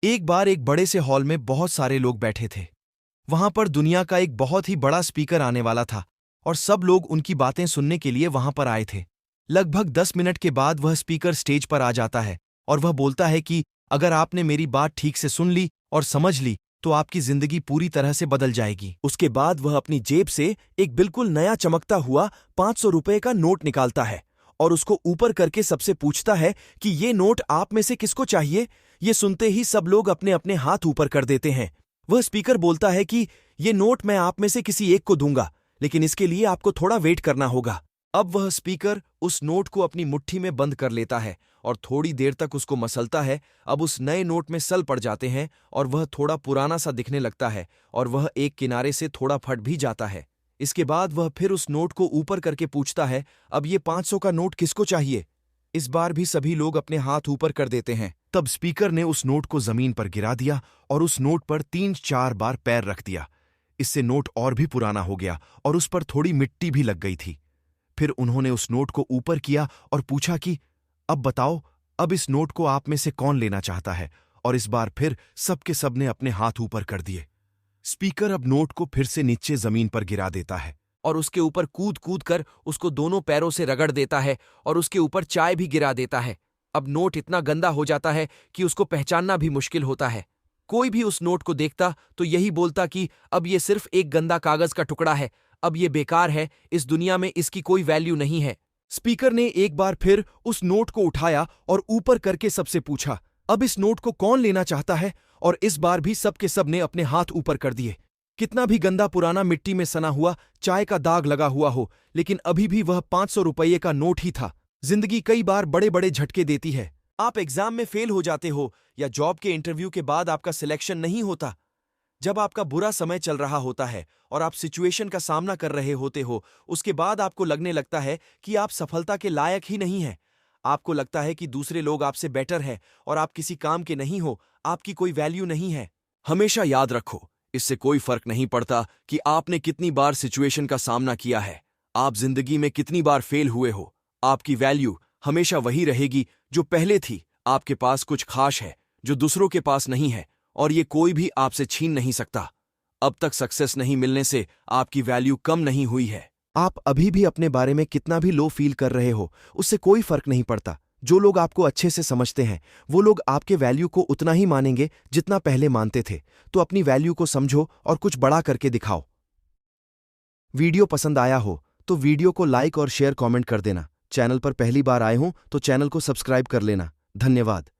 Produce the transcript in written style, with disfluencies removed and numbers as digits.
एक बार एक बड़े से हॉल में बहुत सारे लोग बैठे थे। वहां पर दुनिया का एक बहुत ही बड़ा स्पीकर आने वाला था और सब लोग उनकी बातें सुनने के लिए वहां पर आए थे। लगभग 10 मिनट के बाद वह स्पीकर स्टेज पर आ जाता है और वह बोलता है कि अगर आपने मेरी बात ठीक से सुन ली और समझ ली तो आपकी जिंदगी पूरी तरह से बदल जाएगी। उसके बाद वह अपनी जेब से एक बिल्कुल नया चमकता हुआ 500 रुपए का नोट निकालता है और उसको ऊपर करके सबसे पूछता है कि ये नोट आप में से किसको चाहिए। ये सुनते ही सब लोग अपने अपने हाथ ऊपर कर देते हैं। वह स्पीकर बोलता है कि ये नोट मैं आप में से किसी एक को दूंगा, लेकिन इसके लिए आपको थोड़ा वेट करना होगा। अब वह स्पीकर उस नोट को अपनी मुट्ठी में बंद कर लेता है और थोड़ी देर तक उसको मसलता है। अब उस नए नोट में सल पड़ जाते हैं और वह थोड़ा पुराना सा दिखने लगता है और वह एक किनारे से थोड़ा फट भी जाता है। इसके बाद वह फिर उस नोट को ऊपर करके पूछता है, अब ये 500 का नोट किसको चाहिए। इस बार भी सभी लोग अपने हाथ ऊपर कर देते हैं। तब स्पीकर ने उस नोट को जमीन पर गिरा दिया और उस नोट पर 3-4 बार पैर रख दिया। इससे नोट और भी पुराना हो गया और उस पर थोड़ी मिट्टी भी लग गई थी। फिर उन्होंने उस नोट को ऊपर किया और पूछा कि अब बताओ, अब इस नोट को आप में से कौन लेना चाहता है। और इस बार फिर सबके सब ने अपने हाथ ऊपर कर दिए। स्पीकर अब नोट को फिर से नीचे जमीन पर गिरा देता है और उसके ऊपर कूद कूद कर उसको दोनों पैरों से रगड़ देता है और उसके ऊपर चाय भी गिरा देता है। अब नोट इतना गंदा हो जाता है कि उसको पहचानना भी मुश्किल होता है। कोई भी उस नोट को देखता तो यही बोलता कि अब ये सिर्फ एक गंदा कागज का टुकड़ा है, अब ये बेकार है, इस दुनिया में इसकी कोई वैल्यू नहीं है। स्पीकर ने एक बार फिर उस नोट को उठाया और ऊपर करके सबसे पूछा, अब इस नोट को कौन लेना चाहता है। और इस बार भी सबके सब ने अपने हाथ ऊपर कर दिए। कितना भी गंदा पुराना मिट्टी में सना हुआ चाय का दाग लगा हुआ हो, लेकिन अभी भी वह 500 रुपये का नोट ही था। जिंदगी कई बार बड़े बड़े झटके देती है। आप एग्जाम में फेल हो जाते हो या जॉब के इंटरव्यू के बाद आपका सिलेक्शन नहीं होता। जब आपका बुरा समय चल रहा होता है और आप सिचुएशन का सामना कर रहे होते हो, उसके बाद आपको लगने लगता है कि आप सफलता के लायक ही नहीं हैं। आपको लगता है कि दूसरे लोग आपसे बेटर हैं और आप किसी काम के नहीं हो, आपकी कोई वैल्यू नहीं है। हमेशा याद रखो, इससे कोई फर्क नहीं पड़ता कि आपने कितनी बार सिचुएशन का सामना किया है, आप जिंदगी में कितनी बार फेल हुए हो। आपकी वैल्यू हमेशा वही रहेगी जो पहले थी। आपके पास कुछ खास है जो दूसरों के पास नहीं है और ये कोई भी आपसे छीन नहीं सकता। अब तक सक्सेस नहीं मिलने से आपकी वैल्यू कम नहीं हुई है। आप अभी भी अपने बारे में कितना भी लो फील कर रहे हो, उससे कोई फर्क नहीं पड़ता। जो लोग आपको अच्छे से समझते हैं वो लोग आपके वैल्यू को उतना ही मानेंगे जितना पहले मानते थे। तो अपनी वैल्यू को समझो और कुछ बड़ा करके दिखाओ। वीडियो पसंद आया हो तो वीडियो को लाइक और शेयर कमेंट कर देना। चैनल पर पहली बार आए हो तो चैनल को सब्सक्राइब कर लेना। धन्यवाद।